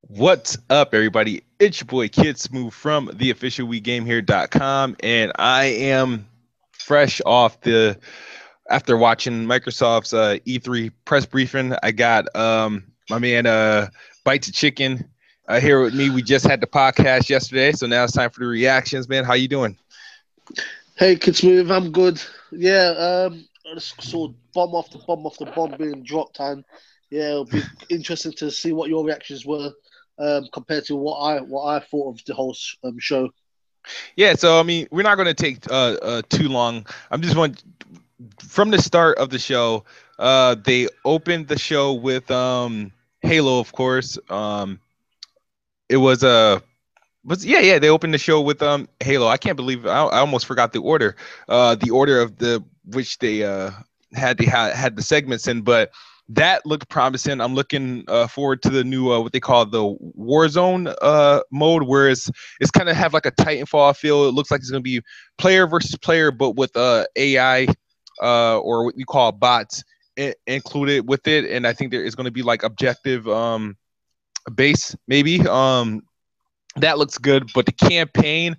What's up, everybody? It's your boy Kid Smooth from theofficialwegamehere.com, and I am fresh off the after watching Microsoft's E3 press briefing. I got my man Bites of Chicken here with me. We just had the podcast yesterday, so now it's time for the reactions, man. How you doing? Hey, Kids Move, I'm good. I just saw bomb after bomb after bomb being dropped, and yeah, it'll be interesting to see what your reactions were compared to what I thought of the whole show. Yeah, so I mean, we're not going to take too long. I'm just want from the start of the show. They opened the show with Halo, of course. It was a was yeah, they opened the show with Halo. I can't believe I almost forgot the order of the which they had the segments in, but that looked promising. I'm looking forward to the new what they call the Warzone mode, where it's kind of have like a Titanfall feel. It looks like it's gonna be player versus player, but with AI or what we call bots included with it, and I think there is going to be like objective base maybe. That looks good, but the campaign,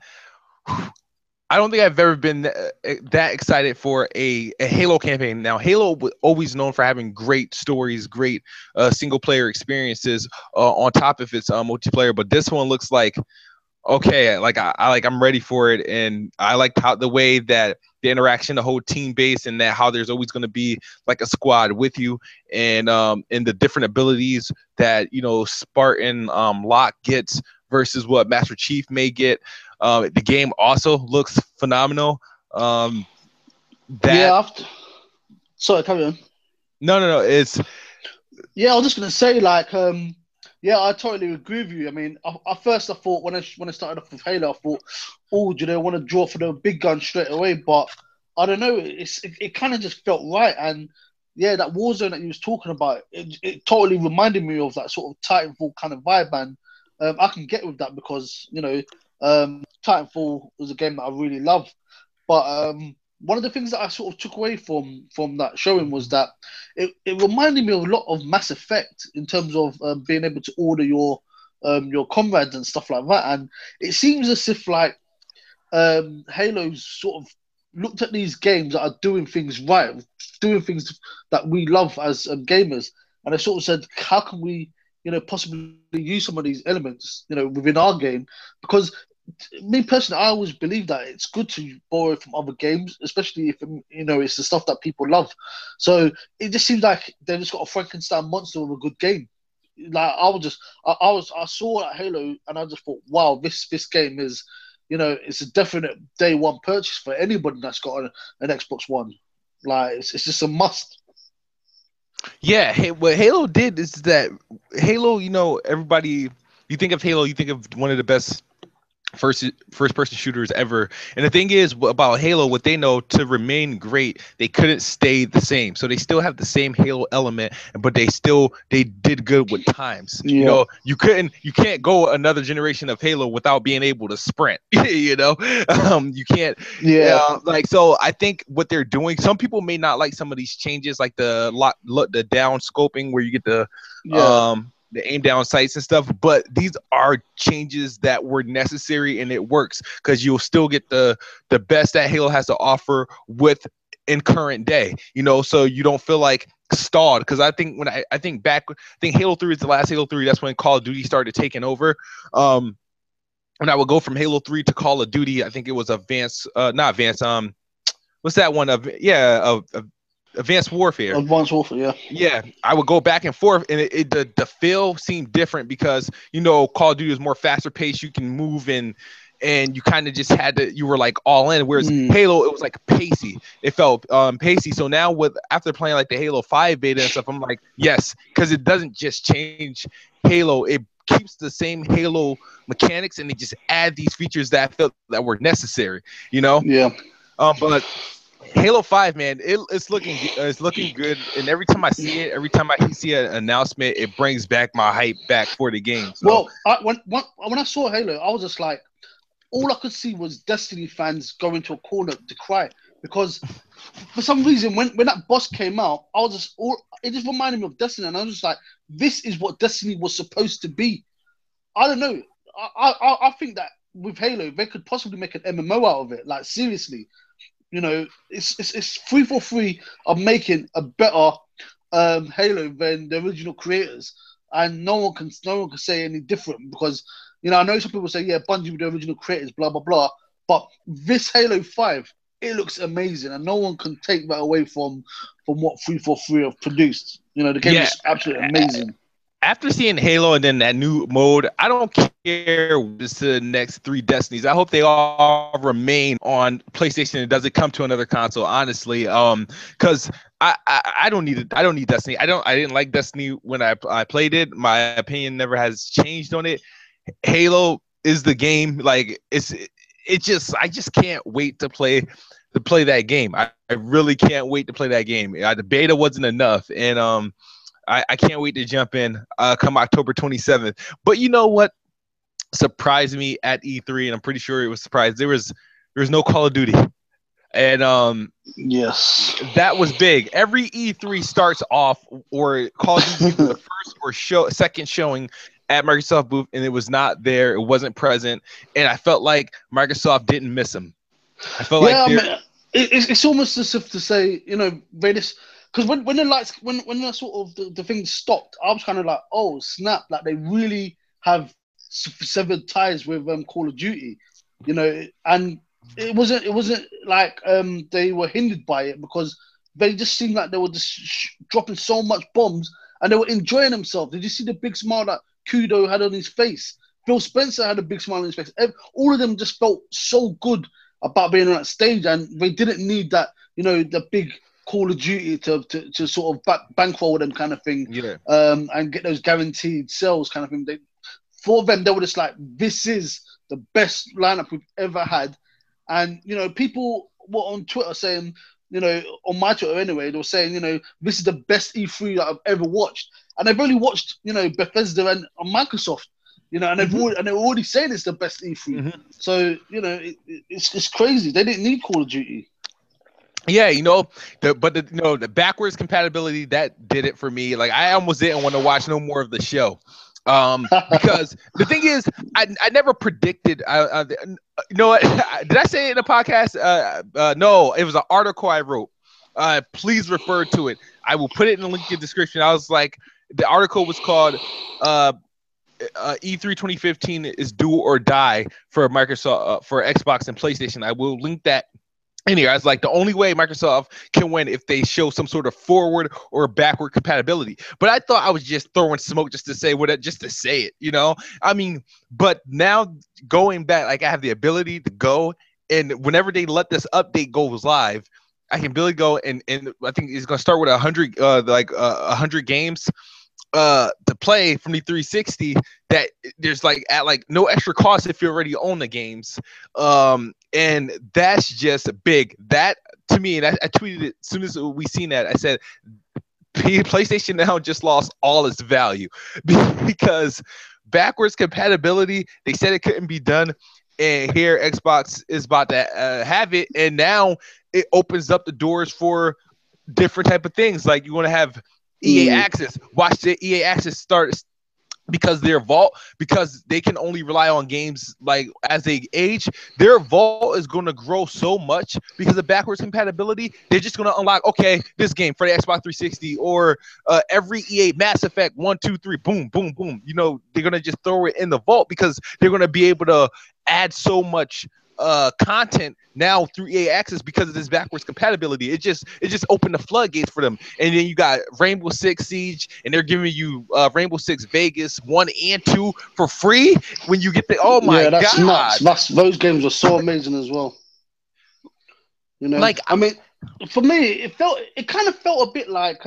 I don't think I've ever been that excited for a Halo campaign. Now, Halo was always known for having great stories, great single player experiences on top of its multiplayer, but this one looks like okay, like I'm ready for it, and I like how the way that the interaction, the whole team base, and that how there's always going to be like a squad with you, and the different abilities that Spartan Locke gets versus what Master Chief may get. The game also looks phenomenal. Yeah, That sorry, carry on. no, it's Yeah, I was just gonna say yeah, I totally agree with you. I mean, I thought when I started off with Halo, I thought, oh, do they want to draw for the big gun straight away? But I don't know. It kind of just felt right, and yeah, that Warzone that you was talking about, it totally reminded me of that sort of Titanfall kind of vibe, and I can get with that because Titanfall was a game that I really love. But one of the things that I sort of took away from that showing was that it reminded me a lot of Mass Effect in terms of being able to order your comrades and stuff like that. And it seems as if Halo's sort of looked at these games that are doing things right, doing things that we love as gamers, and they sort of said, how can we, possibly use some of these elements, within our game? Because me personally, I always believe that it's good to borrow from other games, especially if it's the stuff that people love. So it just seems like they've just got a Frankenstein monster of a good game. Like I saw that Halo and I just thought, wow, this game is, it's a definite day one purchase for anybody that's got an Xbox One. Like it's just a must. yeah. What Halo did is that Halo, everybody. You think of Halo, you think of one of the best first person shooters ever. And the thing is about Halo, what they know to remain great, they couldn't stay the same. So they still have the same Halo element, but they did good with times. Yeah, You can't go another generation of Halo without being able to sprint. You can't. yeah, Like so, I think what they're doing. Some people may not like some of these changes, like the down scoping where you get yeah, the aim down sights and stuff, but these are changes that were necessary and it works because you'll still get the best that Halo has to offer with in current day, so you don't feel like stalled. Because I think I think back, I think Halo 3 is the last Halo 3. That's when Call of Duty started taking over. When I would go from Halo 3 to Call of Duty, I think it was not Advanced, what's that one of, yeah, of Advanced Warfare. Advanced Warfare. Yeah, Yeah, I would go back and forth, and the feel seemed different because Call of Duty is more faster paced. You can move and you kind of just had to. You were like all in. Whereas mm, Halo, it was like pacey. It felt pacey. So now with after playing like the Halo 5 beta and stuff, I'm like yes, because it doesn't just change Halo. It keeps the same Halo mechanics, and they just add these features that I felt that were necessary. You know, yeah. but Halo 5, man, it's looking good, and every time I see it, every time I see an announcement, it brings back my hype back for the game. So Well, when I saw Halo, I was just like, all I could see was Destiny fans go into a corner to cry because for some reason when that boss came out, I was just all it just reminded me of Destiny, and I was just like, this is what Destiny was supposed to be. I don't know. I think that with Halo, they could possibly make an MMO out of it. Like seriously, it's 343 of making a better Halo than the original creators, and no one can say any different because I know some people say Bungie were the original creators, blah blah blah, but this Halo 5, it looks amazing, and no one can take that away from what 343 have produced. The game is absolutely amazing. After seeing Halo and then that new mode, I don't care what's the next 3 Destinies. I hope they all remain on PlayStation and doesn't come to another console. Honestly, because I don't need Destiny. I didn't like Destiny when I played it. My opinion never has changed on it. Halo is the game. Like I just can't wait to play that game. I really can't wait to play that game. The beta wasn't enough, and I can't wait to jump in come October 27th. But you know what surprised me at E3, and I'm pretty sure it was surprised. There was no Call of Duty. And yes, that was big. Every E3 starts off or Call of Duty the first or second showing at Microsoft booth, and it was not there. It wasn't present, and I felt like Microsoft didn't miss them. I felt it's almost as if to say, they just. Because when the lights, when the sort of the thing stopped, I was kind of like, oh snap! Like they really have severed ties with Call of Duty, and it wasn't like they were hindered by it because they just seemed like they were just dropping so much bombs and they were enjoying themselves. Did you see the big smile that Kudo had on his face? Phil Spencer had a big smile on his face. All of them just felt so good about being on that stage, and they didn't need that, the big Call of Duty to sort of bankroll them kind of thing, and get those guaranteed sales kind of thing. For them, they were just like, this is the best lineup we've ever had. And, people were on Twitter saying, on my Twitter anyway, they were saying, this is the best E3 that I've ever watched. And they've only watched, Bethesda and Microsoft, and they're already saying it's the best E3. Mm-hmm. So, it's crazy. They didn't need Call of Duty. Yeah, the backwards compatibility, that did it for me. Like I almost didn't want to watch no more of the show, because the thing is, I never predicted. You know what? Did I say it in a podcast? No, it was an article I wrote. Please refer to it. I will put it in the link in the description. I was like, the article was called E3 2015 is do or die for Microsoft, for Xbox and PlayStation. I will link that in here. I was like, the only way Microsoft can win if they show some sort of forward or backward compatibility. But I thought I was just throwing smoke just to say just to say it, I mean, but now going back, like I have the ability to go, and whenever they let this update goes live, I can really go and I think it's gonna start with 100 games to play from the 360 that there's at no extra cost if you already own the games, and that's just big. That to me, and I tweeted it as soon as we seen that, I said PlayStation now just lost all its value because backwards compatibility, they said it couldn't be done, and here Xbox is about to have it, and now it opens up the doors for different type of things. Like you want to have EA Access. Watch the EA Access start because their vault, because they can only rely on games as they age. Their vault is going to grow so much because of backwards compatibility. They're just going to unlock, okay, this game for the Xbox 360 or every EA Mass Effect 1, 2, 3, boom, boom, boom. They're going to just throw it in the vault because they're going to be able to add so much content now through EA Access because of this backwards compatibility. It just opened the floodgates for them. And then you got Rainbow Six Siege, and they're giving you Rainbow Six Vegas 1 and 2 for free when you get the. Oh my that's god, nuts. Those games are so amazing as well. I mean, for me, it kind of felt a bit like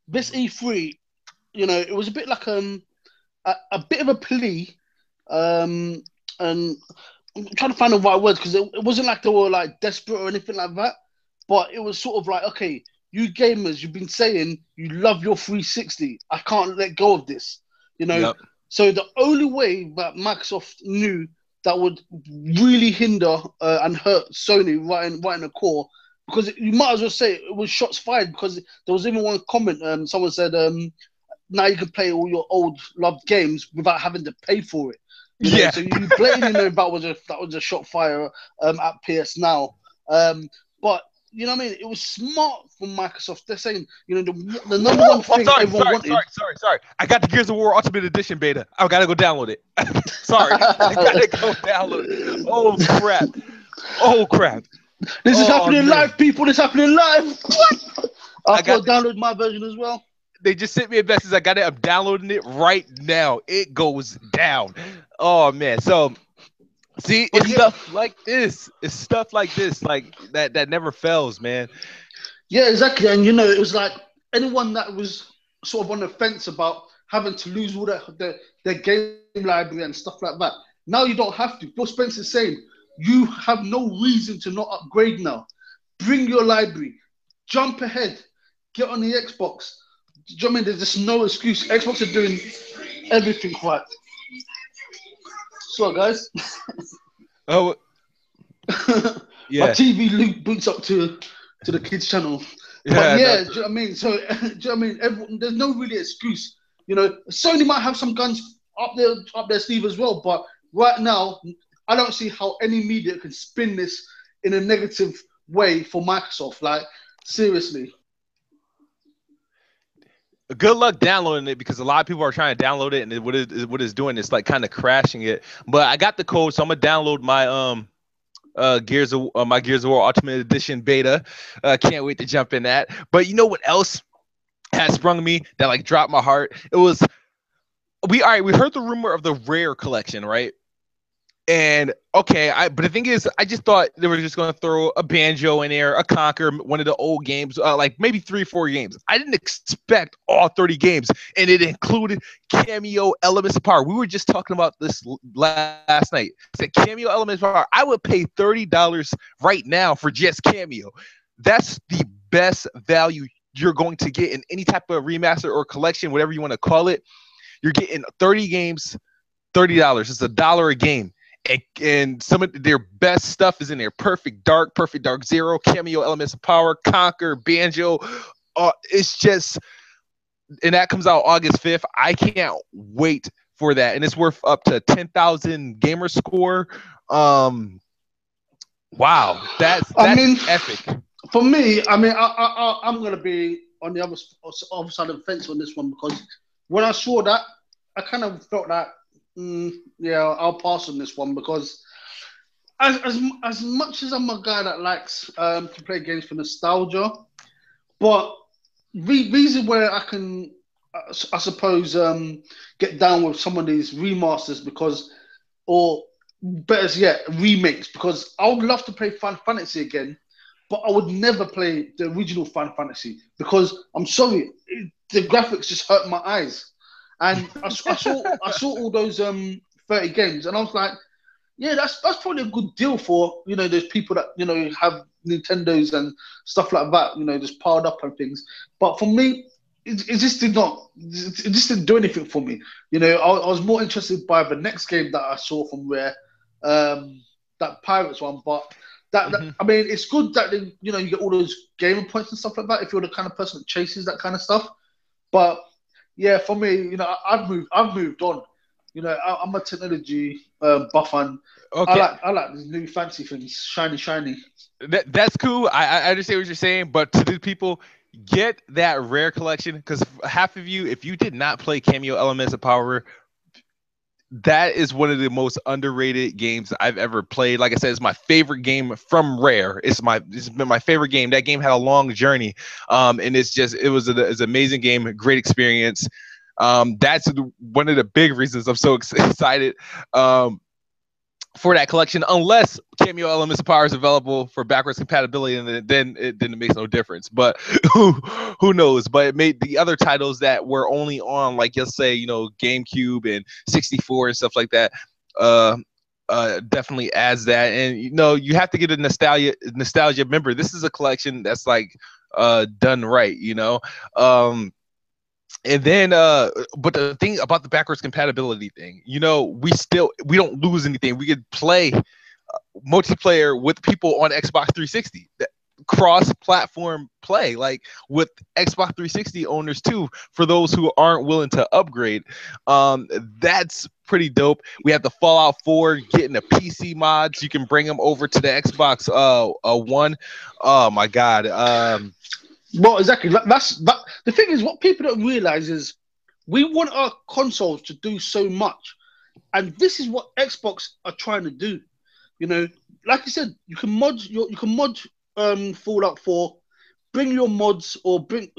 this E3. It was a bit like a bit of a plea, and I'm trying to find the right words because it wasn't like they were desperate or anything like that, but it was sort of like, okay, you gamers, you've been saying you love your 360. I can't let go of this, Yep. So the only way that Microsoft knew that would really hinder and hurt Sony right in the core, because you might as well say it was shots fired, because there was even one comment. Someone said now you can play all your old loved games without having to pay for it. You know, so you blatantly know that was a shot fire at PS Now. But you know what I mean? It was smart from Microsoft. They're saying, you know, the number one thing everyone wanted. Sorry. I got the Gears of War Ultimate Edition beta. I gotta go download it. Sorry, I gotta go download it. Oh crap! This is happening live, people. This is happening live. What? I gotta download my version as well. They just sent me a message. I got it. I'm downloading it right now. It goes down. Oh man. So see, it's stuff like this. It's stuff like this, like that never fails, man. Yeah, exactly. And you know, it was like anyone that was sort of on the fence about having to lose all their game library and stuff like that. Now you don't have to. Phil Spencer's saying you have no reason to not upgrade now. Bring your library. Jump ahead. Get on the Xbox. Do you know what I mean? There's just no excuse. Xbox are doing everything right. So, guys. Oh, yeah. My TV loop boots up to the kids' channel. Yeah, but yeah, do you know what I mean? So, do you know what I mean? Everyone, there's no really excuse. You know, Sony might have some guns up their sleeve as well, but right now, I don't see how any media can spin this in a negative way for Microsoft. Like, seriously. Good luck downloading it because a lot of people are trying to download it, and what it's doing is like kind of crashing it. But I got the code, so I'm gonna download my Gears of War Ultimate Edition beta. Can't wait to jump in that. But you know what else has sprung me that like dropped my heart? It was we heard the rumor of the Rare collection, right? And okay, but the thing is, I just thought they were just going to throw a Banjo in there, a Conquer, one of the old games, like maybe 3 or 4 games. I didn't expect all 30 games, and it included Cameo Elements of Power. We were just talking about this last night. I said Cameo Elements of Power. I would pay $30 right now for just Cameo. That's the best value you're going to get in any type of remaster or collection, whatever you want to call it. You're getting 30 games, $30. It's $1 a game. And some of their best stuff is in there. Perfect Dark Zero, Cameo Elements of Power, Conquer, Banjo. It's just, and that comes out August 5th. I can't wait for that. And it's worth up to 10,000 gamer score. Wow, that's epic. For me, I mean, I'm going to be on the other side of the fence on this one because when I saw that, I kind of felt that, yeah, I'll pass on this one because as much as I'm a guy that likes to play games for nostalgia, but reason where I can, I suppose, get down with some of these remasters because, or better yet, remakes, because I would love to play Final Fantasy again, but I would never play the original Final Fantasy because I'm sorry, the graphics just hurt my eyes. And I saw all those 30 games, and I was like, yeah, that's probably a good deal for, you know, those people that, you know, have Nintendos and stuff like that, you know, just piled up and things. But for me, it just didn't do anything for me. You know, I was more interested by the next game that I saw from Rare, that Pirates one. But that I mean, it's good that they, you know, you get all those gamer points and stuff like that if you're the kind of person that chases that kind of stuff. But yeah, for me, you know, I've moved on. You know, I'm a technology buff, and okay. I like these new fancy things, shiny. That's cool. I understand what you're saying, but to the people, get that Rare collection because half of you, if you did not play Cameo Elements of Power, that is one of the most underrated games I've ever played. Like I said, it's my favorite game from Rare. It's been my favorite game. That game had a long journey, and it was an amazing game, a great experience. That's one of the big reasons I'm so excited for that collection. Unless Cameo Elements of Power is available for backwards compatibility, and then it makes no difference. But who knows? But it made the other titles that were only on, like, let's say, you know, GameCube and 64 and stuff like that. Definitely adds that. And you know, you have to get a nostalgia. Remember, this is a collection that's like done right. You know. And then, but the thing about the backwards compatibility thing, you know, we don't lose anything. We could play multiplayer with people on Xbox 360. cross-platform play, like with Xbox 360 owners too, for those who aren't willing to upgrade. That's pretty dope. We have the Fallout 4 getting the PC mods. You can bring them over to the Xbox One. Oh my God. Well, exactly. That. The thing is, what people don't realize is we want our consoles to do so much, and this is what Xbox are trying to do. You know, like I said, you can mod Fallout 4, bring your mods or bring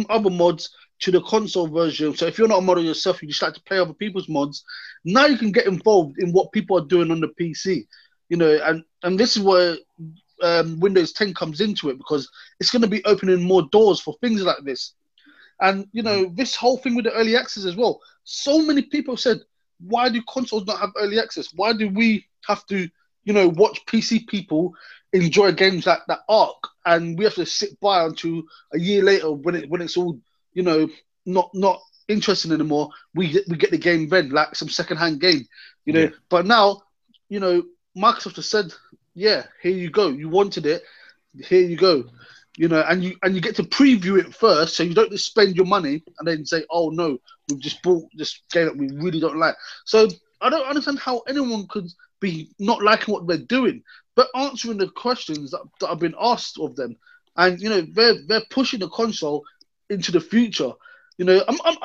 other mods to the console version. So if you're not a modder yourself, you just like to play other people's mods. Now you can get involved in what people are doing on the PC. You know, and this is where Windows 10 comes into it, because it's going to be opening more doors for things like this. And you know, this whole thing with the early access as well. So many people said, why do consoles not have early access? Why do we have to, you know, watch PC people enjoy games like that Ark, and we have to sit by until a year later when it's all, you know, not interesting anymore. We get the game then, like some secondhand game, you know. Yeah. But now, you know, Microsoft has said, yeah, here you go. You wanted it, here you go. You know, and you get to preview it first, so you don't just spend your money and then say, oh no, we've just bought this game that we really don't like. So I don't understand how anyone could be not liking what they're doing, but answering the questions that have been asked of them. And you know, they're pushing the console into the future. You know,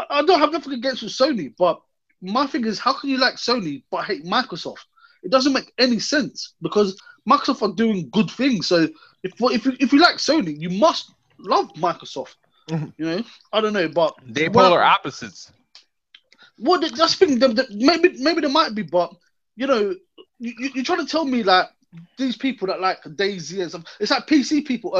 I don't have nothing against with Sony, but my thing is, how can you like Sony but hate Microsoft? It doesn't make any sense, because Microsoft are doing good things. So if you like Sony, you must love Microsoft. You know, I don't know, but they're polar opposites. Well, just think maybe there might be, but you know, you're trying to tell me like these people that like DayZ and stuff. It's like PC people.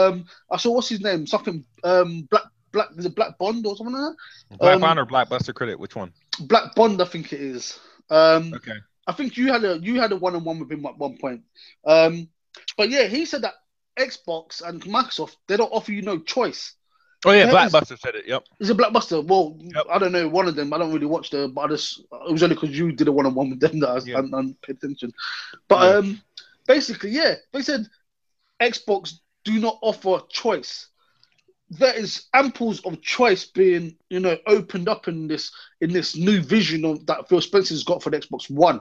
I saw, what's his name? Something Black is it Black Bond or something like that? Black Bond or Blackbuster Critic? Which one? Black Bond, I think it is. Okay. I think you had a one-on-one with him at one point. But yeah, he said that Xbox and Microsoft, they don't offer you no choice. Oh yeah, Blackbuster said it. Yep. Is it Blackbuster? Well, yep. I don't know. One of them. I don't really watch them, but it was only because you did a one-on-one with them that I paid attention. But basically, yeah, they said Xbox do not offer choice. There is amples of choice being, you know, opened up in this new vision of that Phil Spencer's got for the Xbox One.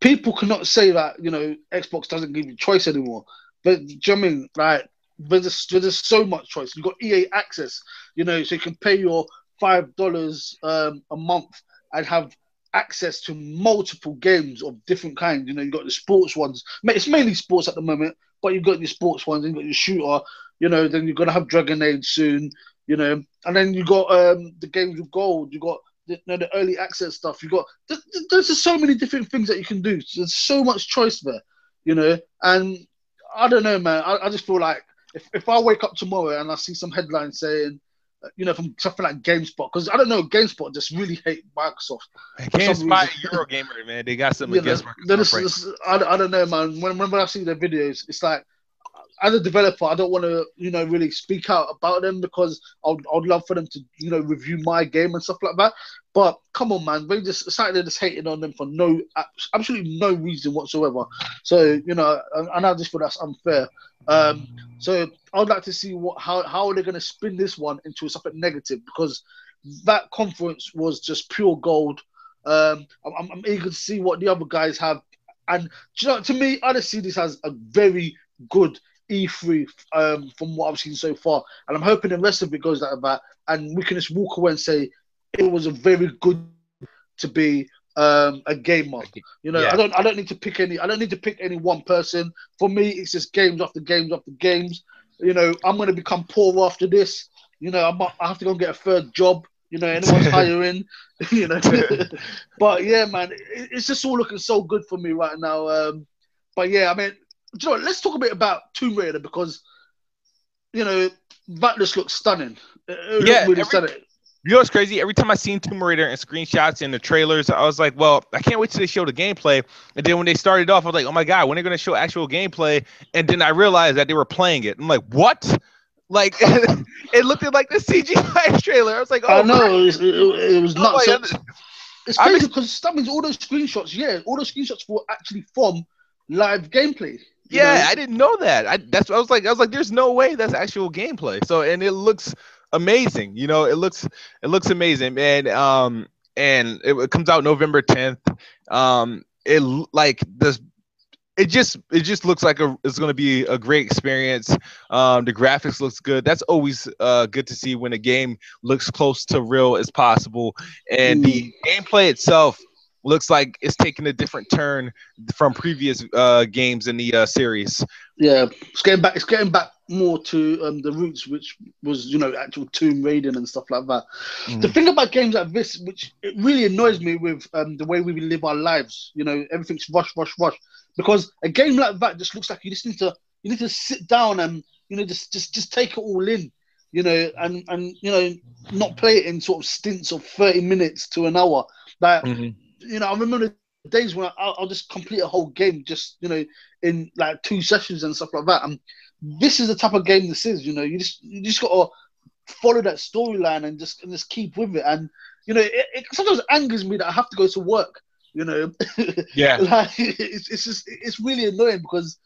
People cannot say that, you know, Xbox doesn't give you choice anymore. But do you know what I mean? Like, there's so much choice. You've got EA Access, you know, so you can pay your $5 a month and have access to multiple games of different kinds. You know, you've got the sports ones. It's mainly sports at the moment, but you've got your sports ones, you've got your shooter, you know, then you're going to have Dragon Age soon, you know, and then you got the games with gold, you got the early access stuff, you got, there's just so many different things that you can do. So there's so much choice there, you know, and I don't know, man, I just feel like if I wake up tomorrow and I see some headlines saying, you know, from something like GameSpot, because I don't know, GameSpot just really hate Microsoft. GameSpot, Eurogamer, man, they got something against Microsoft. I don't know, man. When I see their videos, it's like, as a developer, I don't want to, you know, really speak out about them, because I'd love for them to, you know, review my game and stuff like that. But come on, man, they just hating on them for absolutely no reason whatsoever. So, you know, and I just feel that's unfair. So I'd like to see how they're going to spin this one into something negative, because that conference was just pure gold. I'm eager to see what the other guys have, and you know, to me, I just see this as a very good E3 from what I've seen so far, and I'm hoping the rest of it goes like that, and we can just walk away and say it was a very good to be a gamer. You know, yeah. I don't need to pick any one person. For me, it's just games after games after games. You know, I'm going to become poor after this. You know, I have to go and get a third job. You know, anyone's hiring. You know, but yeah, man, it's just all looking so good for me right now. But yeah, I mean, you know what, let's talk a bit about Tomb Raider, because you know that just looks stunning. It really stunning. You know what's crazy? Every time I seen Tomb Raider and screenshots and the trailers, I was like, well, I can't wait till they show the gameplay. And then when they started off, I was like, oh my God, when are they going to show actual gameplay? And then I realized that they were playing it. I'm like, what? Like, it looked like the CGI trailer. I was like, oh, I know, it was nuts. Oh, it's crazy because that means all those screenshots were actually from live gameplay. You know, Yeah, I didn't know that. I was like, there's no way that's actual gameplay. So, and it looks amazing. It looks amazing, and it comes out November 10th. Like this. It just looks like it's going to be a great experience. The graphics looks good. That's always good to see when a game looks close to real as possible, and mm, the gameplay itself looks like it's taking a different turn from previous games in the series. yeah, it's getting back more to the roots, which was actual tomb raiding and stuff like that. The Mhm. thing about games like this, which it really annoys me with the way we live our lives, everything's rush, rush, rush. Because a game like that just looks like you need to sit down and just take it all in, and not play it in sort of stints of 30 minutes to an hour. Like Mhm. I remember the days when I'll just complete a whole game just in like 2 sessions and stuff like that. And this is the type of game this is. You just gotta follow that storyline and just keep with it. And it sometimes angers me that I have to go to work. Yeah. Like it's really annoying because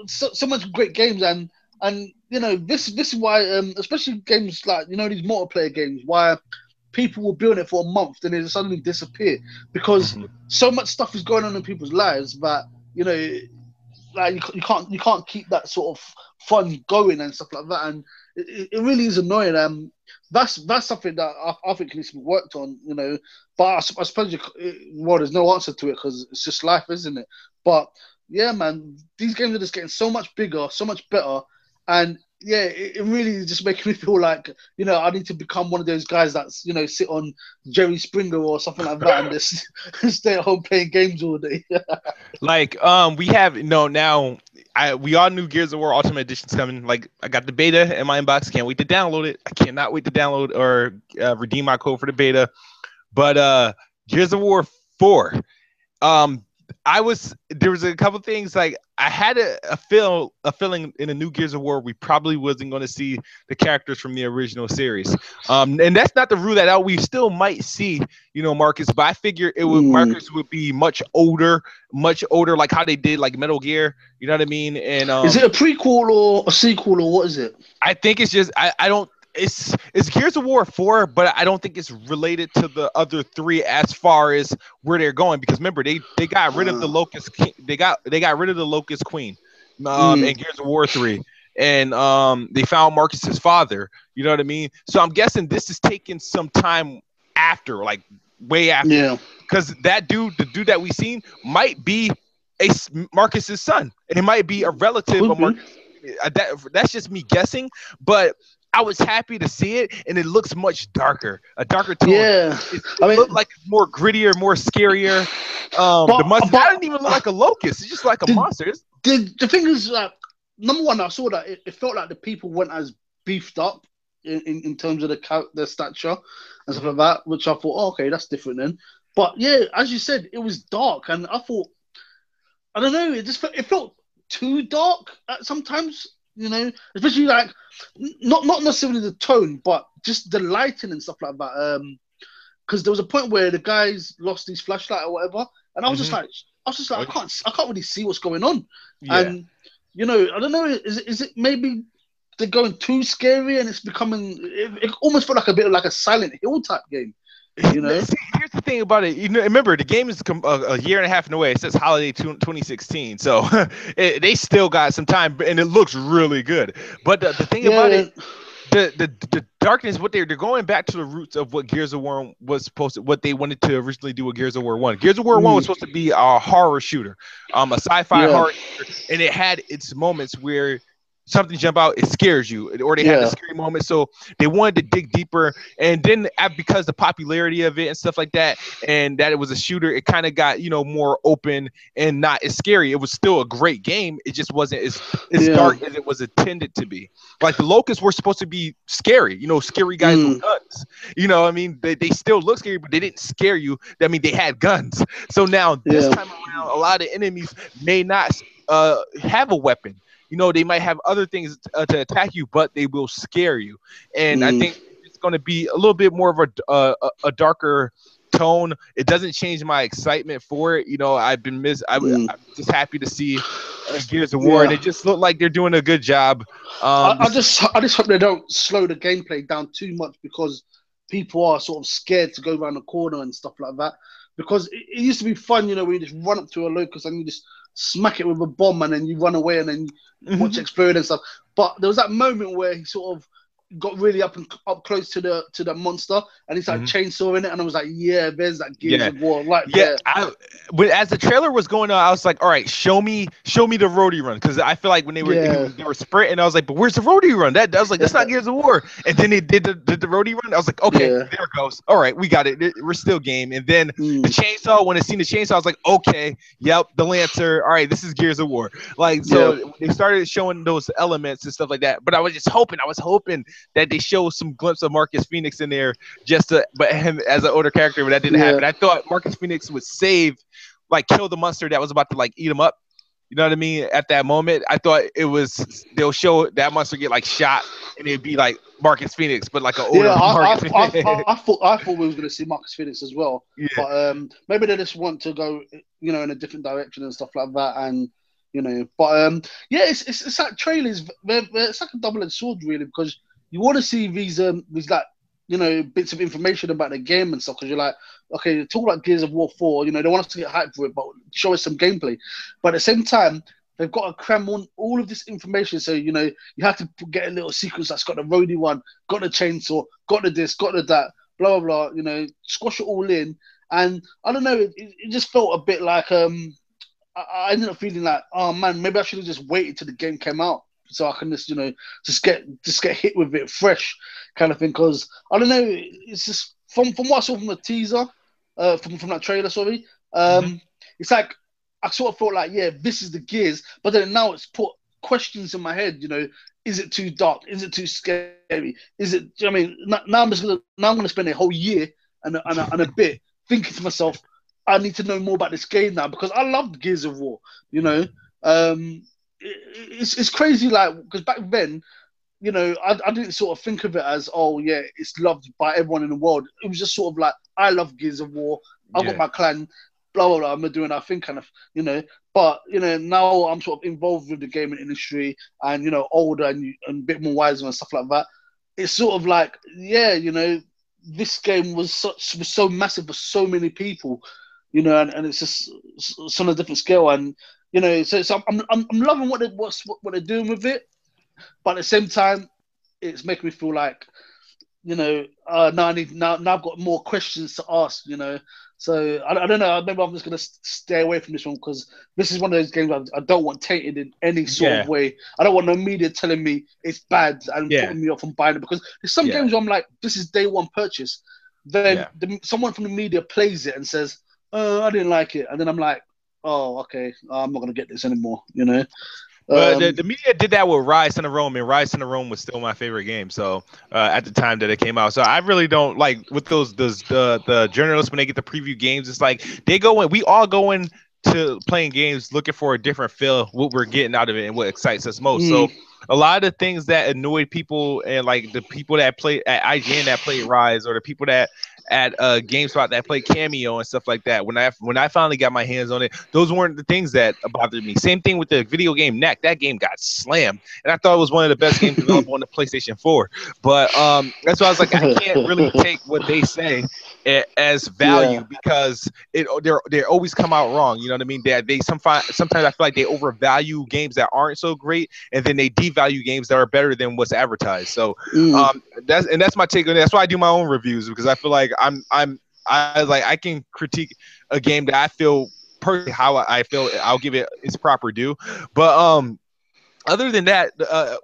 so much great games and this is why especially games like these multiplayer games why people will be on it for a month then they suddenly disappear because Mhm. so much stuff is going on in people's lives that you know like you can't keep that sort of fun going and stuff like that, and it really is annoying. That's something that I think needs to be worked on, But I suppose well, there's no answer to it because it's just life, isn't it? But yeah, man, these games are just getting so much bigger, so much better, and yeah, it really is just making me feel like I need to become one of those guys that's sit on Jerry Springer or something like that and just stay at home playing games all day. Like we have no now. We all knew Gears of War Ultimate Edition's coming. Like I got the beta in my inbox. Can't wait to download it. I cannot wait to download or redeem my code for the beta. But Gears of War 4. um there was a couple things like I had a feeling in a new Gears of War we probably wasn't going to see the characters from the original series. And that's not to rule that out. We still might see, Marcus, but I figure it would Mm. Marcus would be much older, like how they did like Metal Gear. You know what I mean? And Is it a prequel or a sequel or what is it? I think it's just I don't it's Gears of War 4, but I don't think it's related to the other three as far as where they're going. Because remember, they got rid of the Uh, Locust King, they got rid of the Locust Queen, in mm, Gears of War 3, and they found Marcus's father. You know what I mean? So I'm guessing this is taking some time after, like way after, yeah, because the dude that we seen, might be Marcus's son. It might be a relative could of be. Marcus. That's just me guessing, but I was happy to see it, and it looks much darker, a darker tone. Yeah, It I looked mean, like it's more grittier, more scarier. The but monster, that but didn't even look like a locust. It's just like a the monster. the thing is, like, number one, I saw that it felt like the people weren't as beefed up in terms of the stature and stuff Mhm. like that, which I thought, oh, okay, that's different then. But yeah, as you said, it was dark, and I thought, I don't know, it felt too dark at sometimes, especially like not necessarily the tone, but just the lighting and stuff like that. Because there was a point where the guys lost his flashlight or whatever, and Mhm. I was just like, Oh, I can't really see what's going on, yeah. and I don't know, is it maybe they're going too scary and it's becoming, it almost felt like a bit of like a Silent Hill type game, you know? See, here's the thing about it. Remember, the game is a year and a half in the way. It says holiday 2016, so they still got some time, and it looks really good. But the thing about Yeah, it, the darkness, what they're going back to the roots of what Gears of War was supposed to, what they wanted to originally do with Gears of War 1. Gears of War 1 was mm, supposed to be a horror shooter, a sci-fi yeah, horror shooter, and it had its moments where something jump out, it scares you, or they had the yeah, scary moment. So they wanted to dig deeper, and then because the popularity of it and stuff like that, and that it was a shooter, it kind of got more open and not as scary. It was still a great game. It just wasn't as yeah, dark as it was intended to be. Like the locusts were supposed to be scary, scary guys with mm, guns. I mean, they still look scary, but they didn't scare you. I mean, they had guns. So now this yeah, time around, a lot of enemies may not have a weapon. They might have other things to attack you, but they will scare you. And I mm, think it's going to be a little bit more of a darker. tone. It doesn't change my excitement for it. You know, I'm just happy to see Gears of War, and it just looked like they're doing a good job. I just hope they don't slow the gameplay down too much, because people are sort of scared to go around the corner and stuff like that. Because it used to be fun, you know, where you just run up to a locust and you just smack it with a bomb and then you run away and then you watch it explode and stuff. But there was that moment where he sort of got really up close to the monster, and he started chainsawing it, and I was like, yeah, there's that Gears of War. As the trailer was going on, I was like, all right, show me the roadie run, because I feel like when they were sprinting, I was like, but where's the roadie run? I was like, that's not Gears of War. And then they did the roadie run. I was like, okay, there it goes. All right, we got it. We're still game. And then the chainsaw, when I seen the chainsaw, I was like, okay, yep, the Lancer. All right, this is Gears of War. Like, so they started showing those elements and stuff like that. But I was hoping that they show some glimpse of Marcus Phoenix in there, but him as an older character, but that didn't happen. I thought Marcus Phoenix would kill the monster that was about to like eat him up. You know what I mean? At that moment, I thought they'll show that monster get like shot, and it'd be like Marcus Phoenix, but like an older Marcus Phoenix. I thought we were going to see Marcus Phoenix as well, but maybe they just want to go, you know, in a different direction and stuff like that, and you know, but it's like trailers. It's like a double-edged sword, really, because you want to see these like, you know, bits of information about the game and stuff, because you're like, okay, talk about Gears of War 4, you know, they want us to get hyped for it, but show us some gameplay. But at the same time, they've got to cram on all of this information, so, you know, you have to get a little sequence that's got the roadie one, got the chainsaw, got the this, got the that, blah, blah, blah, you know, squash it all in. And I don't know, it just felt a bit like, I ended up feeling like, oh man, maybe I should have just waited till the game came out, so I can just, you know, just get hit with it fresh, kind of thing. Because I don't know, it's just from what I saw from the teaser, from that trailer, sorry. It's like I sort of felt like, yeah, this is the Gears, but then now it's put questions in my head. You know, is it too dark? Is it too scary? Is it? I mean, now I'm gonna spend a whole year and a bit thinking to myself, I need to know more about this game now, because I loved Gears of War. You know. It's crazy, like, because back then, you know, I didn't sort of think of it as, oh yeah, it's loved by everyone in the world. It was just sort of like, I love Gears of War. I've got my clan, blah blah blah. I'm doing our thing, kind of, you know. But you know, now I'm sort of involved with the gaming industry, and you know, older and a bit more wiser and stuff like that. It's sort of like, yeah, you know, this game was so massive for so many people, you know, and it's just on a different scale. And you know, so I'm loving what they're doing with it, but at the same time, it's making me feel like, you know, now I've got more questions to ask, you know. So I don't know. Maybe I'm just gonna stay away from this one, because this is one of those games I don't want tainted in any sort of way. I don't want no media telling me it's bad and putting me off from buying it, because there's some games where I'm like, this is day one purchase. Then someone from the media plays it and says, oh, I didn't like it, and then I'm like, oh, okay, I'm not going to get this anymore, you know? But the media did that with Rise to the Rome, and Rise to the Rome was still my favorite game. So at the time that it came out, so I really don't like with the journalists when they get the preview games. It's like we all go in to playing games looking for a different feel, what we're getting out of it and what excites us most. So a lot of the things that annoyed people, and like the people that play at IGN that played Rise, or the people that at GameSpot that played Cameo and stuff like that, when I finally got my hands on it, those weren't the things that bothered me. Same thing with the video game Neck. That game got slammed, and I thought it was one of the best games developed on the PlayStation 4. But that's why I was like, I can't really take what they say as value, because they always come out wrong. You know what I mean? Sometimes I feel like they overvalue games that aren't so great, and then they devalue games that are better than what's advertised. So that's my take on it. That's why I do my own reviews, because I feel like I can critique a game that I feel personally how I feel. I'll give it its proper due. But other than that,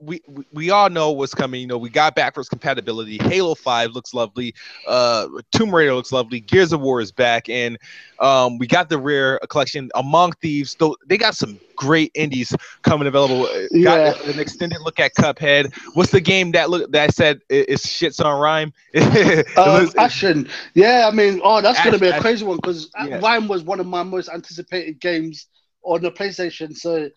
we all know what's coming. You know, we got backwards compatibility. Halo 5 looks lovely. Tomb Raider looks lovely. Gears of War is back, and we got the Rare collection. Among Thieves, they got some great indies coming available. Got an extended look at Cuphead. What's the game that said it's shits on Rhyme? Ashen. Yeah, I mean, that's going to be a crazy one, because Rhyme was one of my most anticipated games on the PlayStation, so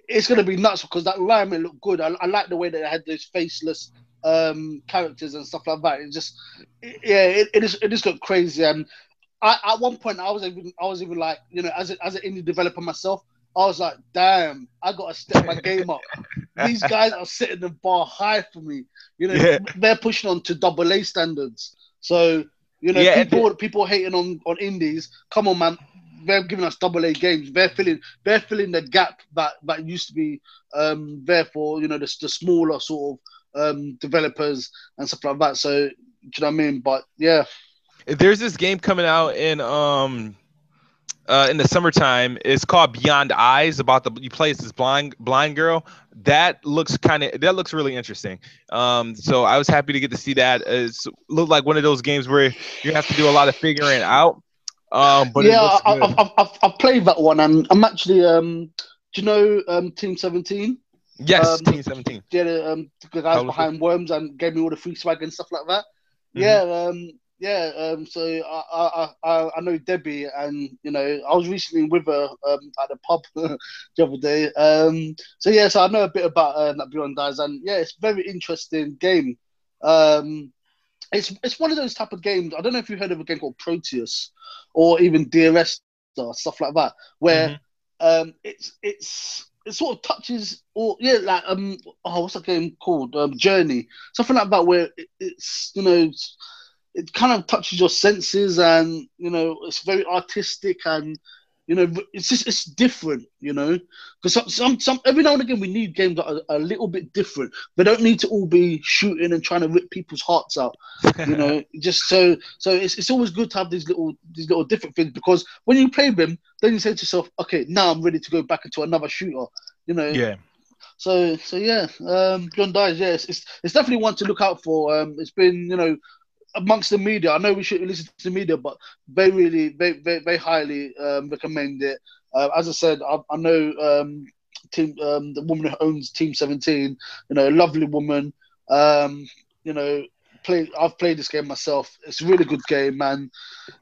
it's going to be nuts, because that environment looked good. I like the way that they had those faceless characters and stuff like that. It just, it is look crazy, and at one point I was even like, as an indie developer myself, I was like, damn, I gotta step my game up. These guys are setting the bar high for me. Yeah. They're pushing on to double A standards. So Yeah, people hating on indies. Come on, man. They're giving us double A games. They're filling the gap that used to be there for the smaller sort of developers and stuff like that. So do you know what I mean? But yeah, there's this game coming out in the summertime. It's called Beyond Eyes. About you play as this blind girl. That looks really interesting. So I was happy to get to see that. It looked like one of those games where you have to do a lot of figuring out. But yeah, it looks good. I've played that one, and I'm actually do you know Team 17? Yes, Team 17. Yeah, the guys Publisher. behind Worms and gave me all the free swag and stuff like that. Mhm. So I know Debbie, and I was recently with her at the pub the other day. So I know a bit about that Beyond Dies, and yeah, it's a very interesting game. It's one of those type of games. I don't know if you've heard of a game called Proteus or even DRS or stuff like that, where it sort of touches, or like what's that game called? Journey, something like that, where it kind of touches your senses, and it's very artistic, and it's different, because some every now and again we need games that are a little bit different. They don't need to all be shooting and trying to rip people's hearts out, just so it's always good to have these little different things, because when you play them, then you say to yourself, okay, now I'm ready to go back into another shooter. Yeah. So yeah, Beyond Dies, yes, it's definitely one to look out for. It's been amongst the media. I know we should listen to the media, but they really, they highly recommend it. As I said, I know the woman who owns Team 17, a lovely woman. I've played this game myself. It's a really good game, man.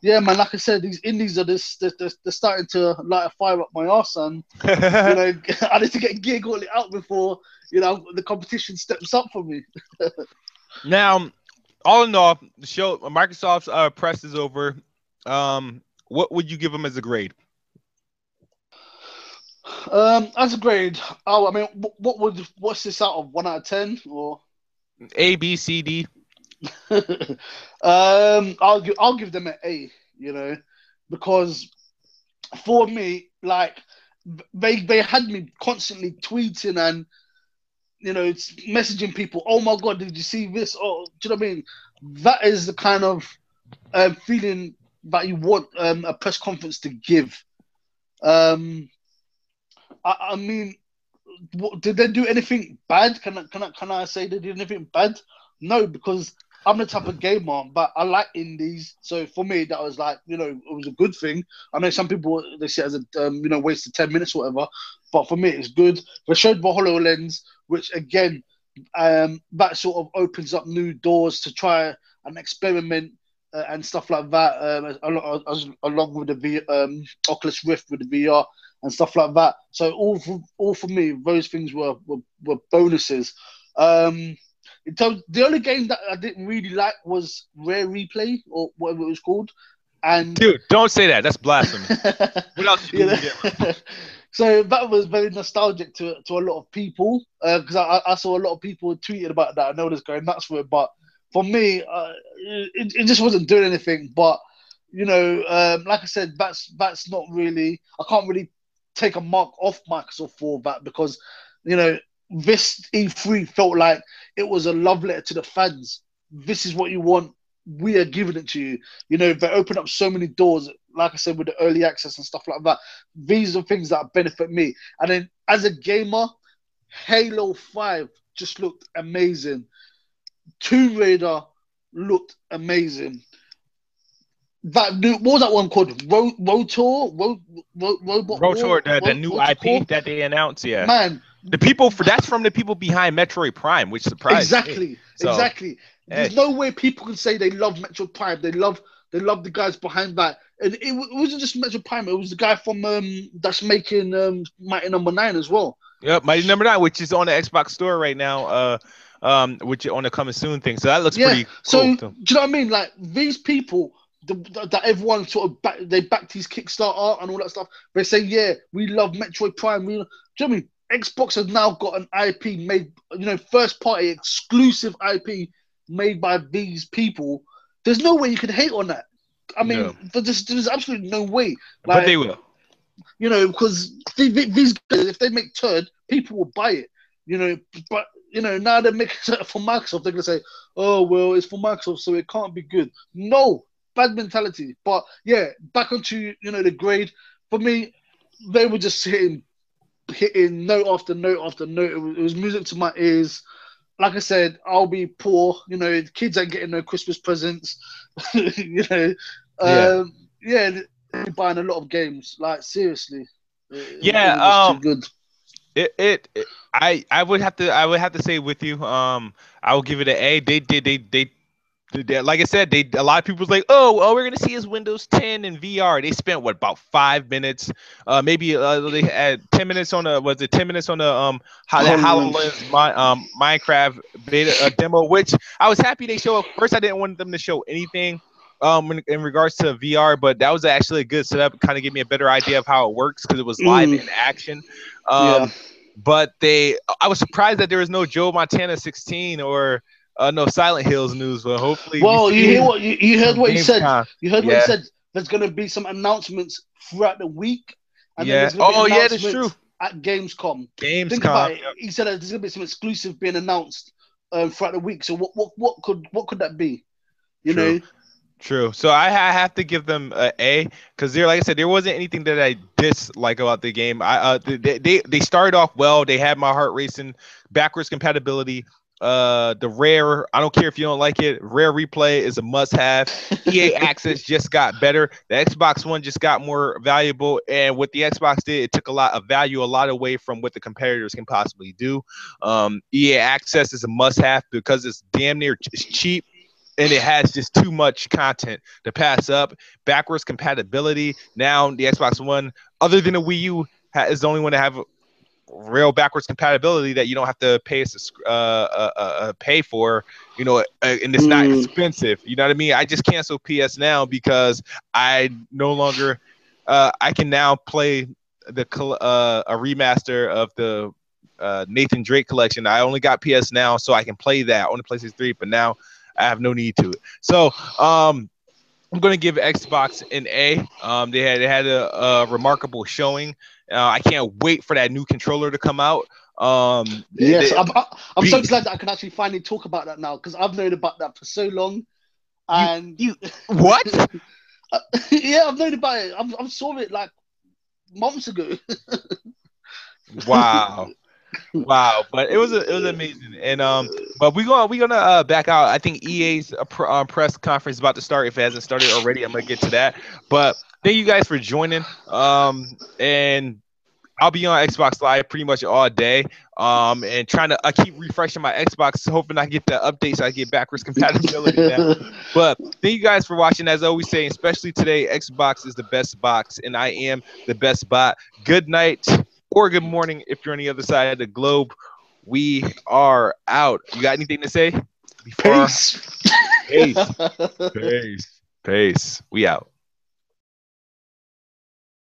Yeah, man. Like I said, these indies are they're starting to light a fire up my arse, and I need to get Gig all it out before the competition steps up for me. Now, all in all, the show, Microsoft's press is over. What would you give them as a grade? As a grade, I mean, what's this out of 1 out of 10 or A, B, C, D? I'll give them an A. Because for me, like they had me constantly tweeting and it's messaging people. Oh my god, did you see this? Oh, do you know what I mean? That is the kind of feeling that you want a press conference to give. I mean, did they do anything bad? Can I say they did anything bad? No, because I'm the type of gamer, but I like indies. So for me, that was like, it was a good thing. I know some people, they see it as a waste of 10 minutes or whatever, but for me, it's good. They showed the HoloLens, which again, that sort of opens up new doors to try and experiment and stuff like that, along with the Oculus Rift with the VR and stuff like that. So all for me, those things were bonuses. The only game that I didn't really like was Rare Replay or whatever it was called. And dude, don't say that. That's blasphemy. What else you get? So that was very nostalgic to a lot of people, because I saw a lot of people tweeting about that. I know this going nuts for it, but for me, it just wasn't doing anything. But like I said, that's not really. I can't really take a mark off Microsoft for that, because this E3 felt like it was a love letter to the fans. This is what you want. We are giving it to you. They open up so many doors, like I said, with the early access and stuff like that. These are things that benefit me. And then as a gamer, Halo 5 just looked amazing. Tomb Raider looked amazing. What was that one called? Robot Rotor, the new IP that they announced, yeah. Man, that's from the people behind Metroid Prime, which surprised me. Exactly. There's no way people can say they love Metroid Prime. They love the guys behind that. And it wasn't just Metroid Prime. It was the guy from that's making Mighty Number 9 as well. Yep, Mighty Number 9, which is on the Xbox Store right now. Which on the coming soon thing. So that looks pretty cool. So do you know what I mean? Like, these people that everyone sort of they backed his Kickstarter and all that stuff. They say, yeah, we love Metroid Prime. Do you know what I mean? Xbox has now got an IP made, first party exclusive IP made by these people. There's no way you can hate on that. I mean, there's absolutely no way. But they will. Because these guys, if they make turd, people will buy it. But now they're making it for Microsoft. They're gonna say, "Oh well, it's for Microsoft, so it can't be good." No, bad mentality. But yeah, back onto the grade. For me, they were just hitting note after note after note. It was music to my ears. Like I said, I'll be poor. The kids ain't getting no Christmas presents. They're buying a lot of games. Like seriously, it was too good. I would have to say with you. I will give it an A. They like I said, a lot of people was like, oh, we're gonna see his Windows 10 and VR. They spent about 5 minutes, maybe they had 10 minutes on the HoloLens Minecraft beta demo, which I was happy they showed up. First, I didn't want them to show anything in regards to VR, but that was actually a good setup. Kind of gave me a better idea of how it works because it was live in action. But I was surprised that there was no Joe Montana 16 or no Silent Hills news, but hopefully. Well, you heard what he said. You heard what he said. There's going to be some announcements throughout the week. And then there's going to be announcements that's true. At Gamescom. Think about it. He said there's going to be some exclusive being announced throughout the week. So what could that be? You know. True. So I have to give them an A because like I said, there wasn't anything that I dislike about the game. They started off well. They had my heart racing. Backwards compatibility. The rare, I don't care if you don't like it, rare replay is a must-have. EA Access just got better. The Xbox One just got more valuable, and what the Xbox did, it took a lot away from what the competitors can possibly do. EA Access is a must-have because it's damn near cheap, and it has just too much content to pass up. Backwards compatibility. Now the Xbox One, other than the Wii U, is the only one to have real backwards compatibility that you don't have to pay for, and it's not expensive. You know what I mean? I just canceled PS Now because I no longer I can now play a remaster of the Nathan Drake collection. I only got PS Now, so I can play that on the PlayStation 3, but now I have no need to it. So I'm going to give Xbox an A. They had a remarkable showing. I can't wait for that new controller to come out. Yes, I'm so glad that I can actually finally talk about that now because I've known about that for so long. And you what? Yeah, I've known about it. I saw it like months ago. Wow. But it was amazing, and but we're gonna back out. I think EA's press conference is about to start. If it hasn't started already, I'm gonna get to that. But thank you guys for joining. And I'll be on Xbox Live pretty much all day. And I keep refreshing my Xbox, hoping I get the updates. I get backwards compatibility now. But thank you guys for watching. As I always say, especially today, Xbox is the best box, and I am the best bot. Good night. Or good morning if you're on the other side of the globe. We are out. You got anything to say? Peace. Peace. We out.